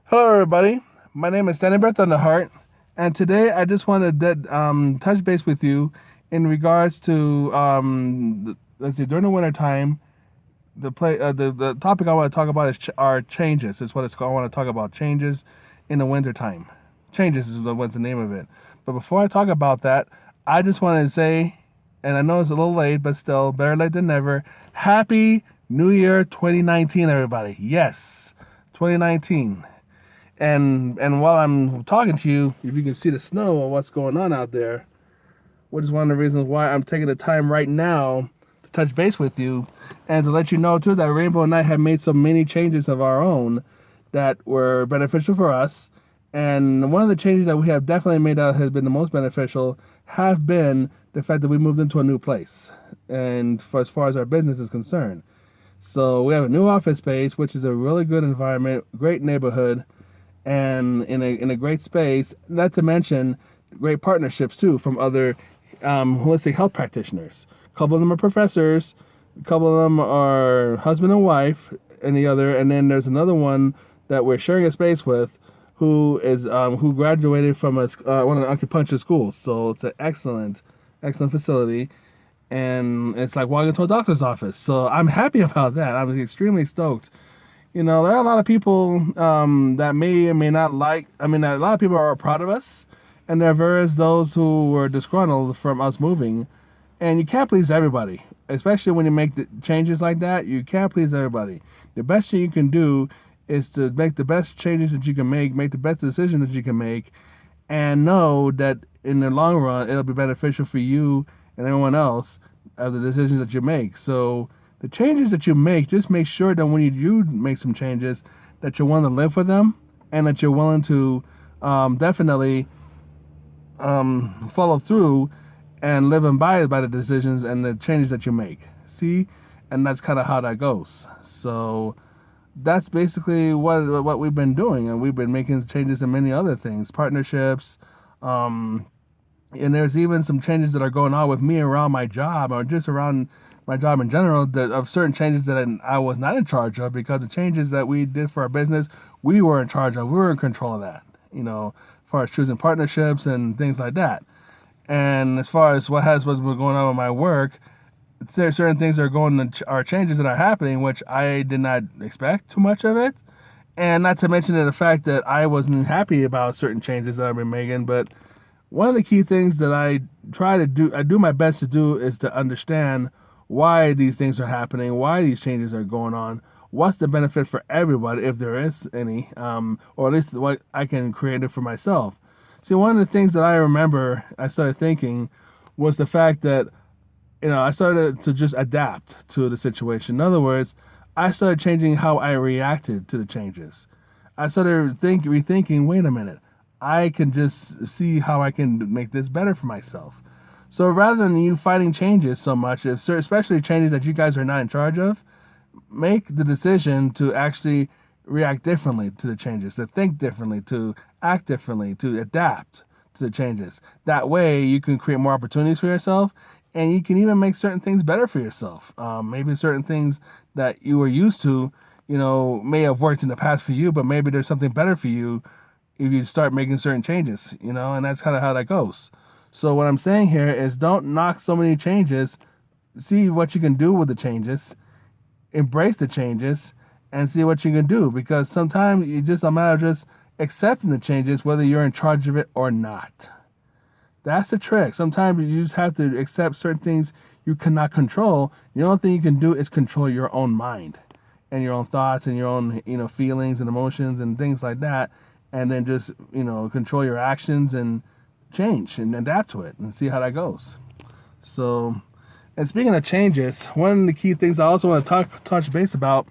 Hello, everybody. My name is Stanley Brett Thunderheart, and today I just wanted to touch base with you in regards to let's see, during the winter time. The topic I want to talk about is are changes. Is what it's called. I want to talk about changes in the winter time. Changes is what's the name of it. But before I talk about that, I just want to say, and I know it's a little late, but still better late than never. Happy New Year 2019, everybody. Yes, 2019. And while I'm talking to you, if you can see the snow or what's going on out there, which is one of the reasons why I'm taking the time right now to touch base with you and to let you know too that Rainbow and I have made so many changes of our own that were beneficial for us. And one of the changes that we have definitely made that has been the most beneficial have been the fact that we moved into a new place and for as far as our business is concerned. So we have a new office space, which is a really good environment, great neighborhood, and in a great space. Not to mention great partnerships too from other holistic health practitioners. A couple of them are professors, a couple of them are husband and wife, and then there's another one that we're sharing a space with, who graduated from one of the acupuncture schools. So it's an excellent facility, and it's like walking into a doctor's office. So I'm happy about that. I'm extremely stoked. There are a lot of people that may or may not like. I mean, a lot of people are proud of us, and there are various those who were disgruntled from us moving. And you can't please everybody, especially when you make the changes like that. You can't please everybody. The best thing you can do is to make the best changes that you can make the best decisions that you can make, and know that in the long run, it'll be beneficial for you and everyone else of the decisions that you make. So the changes that you make, just make sure that when you do make some changes, that you're willing to live for them and that you're willing to definitely follow through and live and abide by the decisions and the changes that you make. See, and that's kind of how that goes. So that's basically what we've been doing, and we've been making changes in many other things, partnerships, um, and there's even some changes that are going on with me around my job or just around my job in general, that of certain changes that I was not in charge of, because the changes that we did for our business, we were in charge of. We were in control of that, as far as choosing partnerships and things like that. And as far as what's been going on with my work, there are certain things that are changes that are happening, which I did not expect too much of it. And not to mention the fact that I wasn't happy about certain changes that I've been making. But one of the key things that I do my best to do, is to understand why these things are happening, why these changes are going on, what's the benefit for everybody, if there is any, or at least what I can create it for myself. See, one of the things that I remember I started thinking was the fact that, I started to just adapt to the situation. In other words, I started changing how I reacted to the changes. I started rethinking, wait a minute, I can just see how I can make this better for myself. So rather than you fighting changes so much, especially changes that you guys are not in charge of, make the decision to actually react differently to the changes, to think differently, to act differently, to adapt to the changes. That way, you can create more opportunities for yourself, and you can even make certain things better for yourself. Maybe certain things that you were used to, may have worked in the past for you, but maybe there's something better for you if you start making certain changes, and that's kind of how that goes. So what I'm saying here is, don't knock so many changes. See what you can do with the changes, embrace the changes, and see what you can do. Because sometimes it's just a matter of just accepting the changes, whether you're in charge of it or not. That's the trick. Sometimes you just have to accept certain things you cannot control. The only thing you can do is control your own mind and your own thoughts and your own, feelings and emotions and things like that. And then just, control your actions and change and adapt to it and see how that goes. So, and speaking of changes, one of the key things I also want to touch base about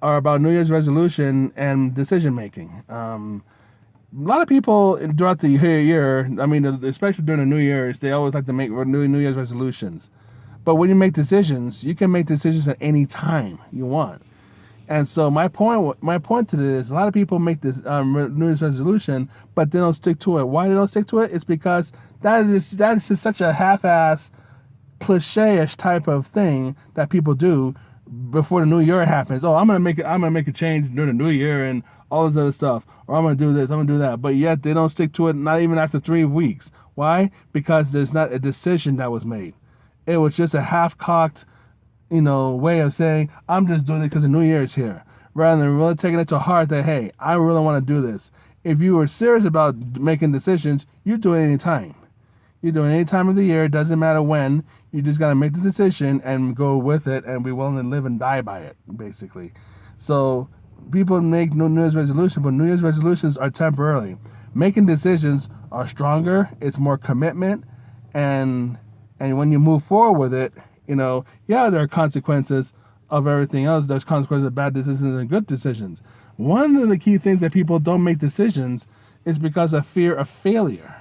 are about New Year's resolution and decision making. A lot of people throughout the year, I mean, especially during the New Year's, they always like to make New Year's resolutions. But when you make decisions, you can make decisions at any time you want. And so my point to this is, a lot of people make this New Year's resolution, but they don't stick to it. Why they don't stick to it? It's because that is such a half-ass, cliche-ish type of thing that people do, before the new year happens. Oh, I'm gonna make a change during the new year and all this other stuff, or I'm gonna do this, I'm gonna do that. But yet they don't stick to it, not even after 3 weeks. Why? Because there's not a decision that was made. It was just a half-cocked, way of saying, I'm just doing it because the new year is here, rather than really taking it to heart that, hey, I really want to do this. If you were serious about making decisions, you do it anytime. You do it any time of the year. It doesn't matter when. You just got to make the decision and go with it and be willing to live and die by it, basically. So people make New Year's resolutions, but New Year's resolutions are temporarily. Making decisions are stronger. It's more commitment. And when you move forward with it, there are consequences of everything else. There's consequences of bad decisions and good decisions. One of the key things that people don't make decisions is because of fear of failure.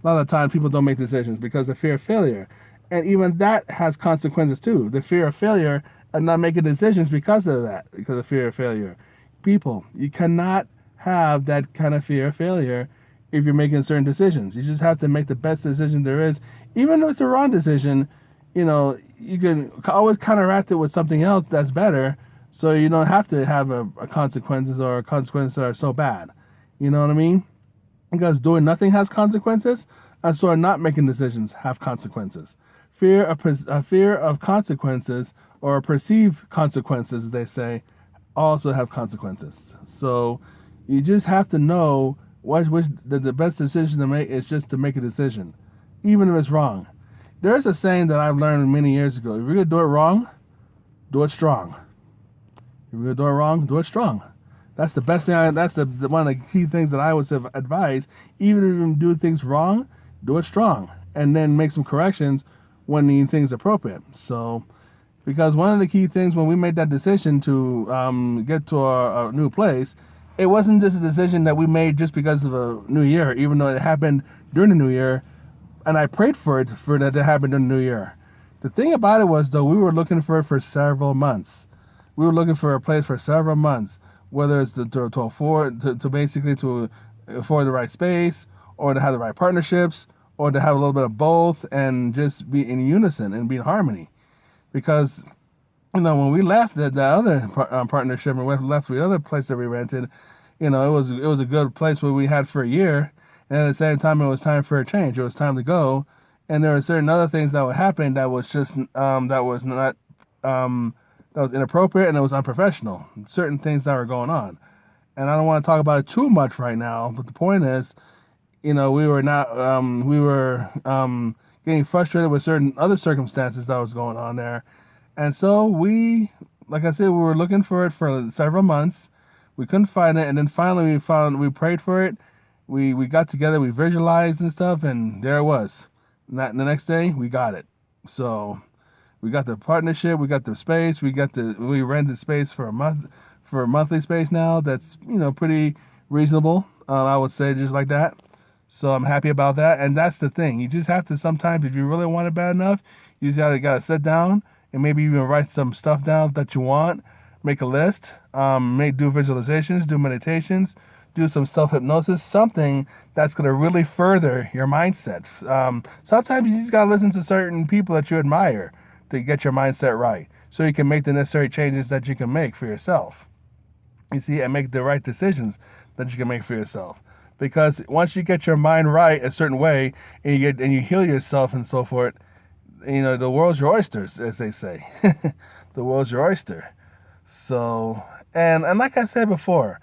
A lot of times people don't make decisions because of fear of failure. And even that has consequences too. The fear of failure and not making decisions because of that, because of fear of failure. People, you cannot have that kind of fear of failure if you're making certain decisions. You just have to make the best decision there is. Even if it's a wrong decision, you can always counteract it with something else that's better, so you don't have to have a consequences or consequences that are so bad. You know what I mean? Because doing nothing has consequences, and so not making decisions have consequences. Fear of consequences or perceived consequences, they say, also have consequences. So you just have to know the best decision to make is just to make a decision, even if it's wrong. There's a saying that I've learned many years ago. If you're going to do it wrong, do it strong. If you're going to do it wrong, do it strong. That's the best thing. That's the one of the key things that I would advise. Even if you do things wrong, do it strong, and then make some corrections when you think it's appropriate. So, because one of the key things when we made that decision to get to our new place, it wasn't just a decision that we made just because of a new year, even though it happened during the new year, and I prayed for that to happen during the new year. The thing about it was, though, we were looking for it for several months. We were looking for a place for several months, whether it's to afford the right space, or to have the right partnerships, or to have a little bit of both, and just be in unison and be in harmony. Because when we left the other partnership and we left the other place that we rented, it was a good place where we had for a year, and at the same time it was time for a change. It was time to go, and there were certain other things that would happen that was just that was not that was inappropriate and it was unprofessional. Certain things that were going on, and I don't want to talk about it too much right now. But the point is, we were getting frustrated with certain other circumstances that was going on there, and so like I said, we were looking for it for several months. We couldn't find it, and then finally we prayed for it. We got together, we visualized and stuff, and there it was. And the next day we got it. So we got the partnership, we got the space, we rented space for a monthly space now. That's pretty reasonable. I would say just like that. So I'm happy about that. And that's the thing. You just have to sometimes, if you really want it bad enough, you just gotta sit down and maybe even write some stuff down that you want. Make a list. Do visualizations, do meditations, do some self-hypnosis, something that's going to really further your mindset. Sometimes you just got to listen to certain people that you admire to get your mindset right, so you can make the necessary changes that you can make for yourself. You see, and make the right decisions that you can make for yourself. Because once you get your mind right a certain way, and you heal yourself and so forth, the world's your oyster, as they say. The world's your oyster. So, and like I said before,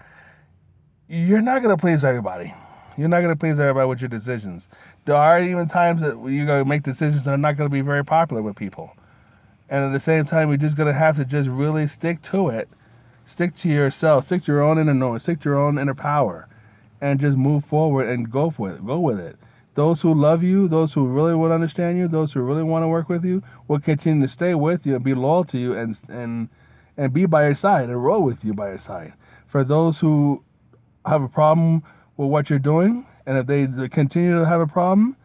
you're not going to please everybody. You're not going to please everybody with your decisions. There are even times that you're going to make decisions that are not going to be very popular with people. And at the same time, you're just going to have to just really stick to it. Stick to yourself. Stick to your own inner knowing. Stick to your own inner power. And just move forward and go for it. Go with it. Those who love you, those who really will understand you, those who really want to work with you, will continue to stay with you and be loyal to you and be by your side and roll with you by your side. For those who have a problem with what you're doing, and if they continue to have a problem,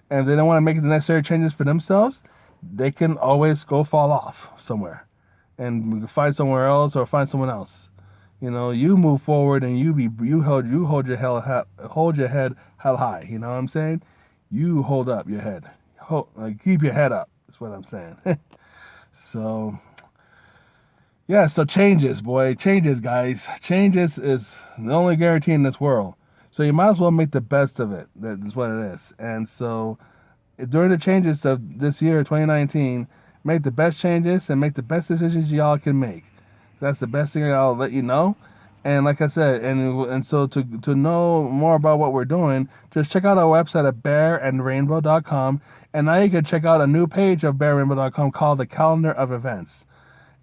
and if they don't want to make the necessary changes for themselves, they can always go fall off somewhere and find somewhere else or find someone else. You move forward and you hold your head held high. You know what I'm saying? You hold up your head. Keep your head up. That's what I'm saying. So Yeah, so changes, boy. Changes, guys. Changes is the only guarantee in this world. So you might as well make the best of it. That is what it is. And so during the changes of this year, 2019, make the best changes and make the best decisions y'all can make. That's the best thing I'll let you know. And like I said, and so to know more about what we're doing, just check out our website at bearandrainbow.com. And now you can check out a new page of bearandrainbow.com called the Calendar of Events.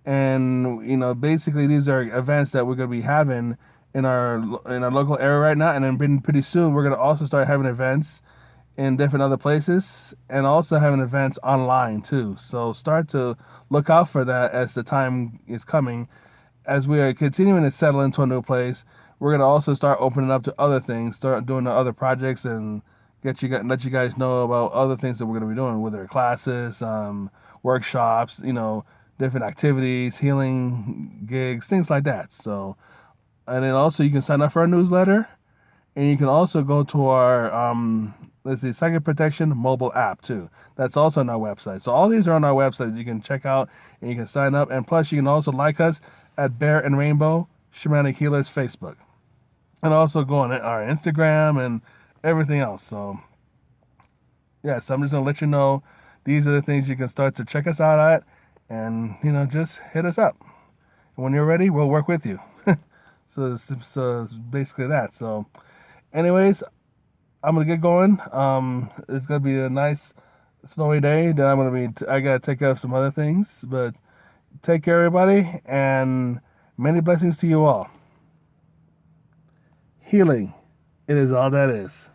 And basically these are events that we're going to be having in our local area right now, and then pretty soon we're going to also start having events in different other places and also having events online too. So start to look out for that as the time is coming. As we are continuing to settle into a new place, we're going to also start opening up to other things, start doing the other projects, and let you guys know about other things that we're going to be doing, whether classes, workshops, different activities, healing gigs, things like that. So, and then also you can sign up for our newsletter, and you can also go to our let's see, Psychic Protection mobile app too. That's also on our website. So all these are on our website. You can check out and you can sign up. And plus, you can also like us at Bear and Rainbow Shamanic Healers Facebook, and also go on our Instagram and everything else. So yeah, so I'm just gonna let you know these are the things you can start to check us out at, and just hit us up. And when you're ready, we'll work with you. So it's basically that. So, anyways, I'm gonna get going. It's gonna be a nice snowy day. Then I gotta take care of some other things. But take care, everybody, and many blessings to you all. Healing, it is all that is.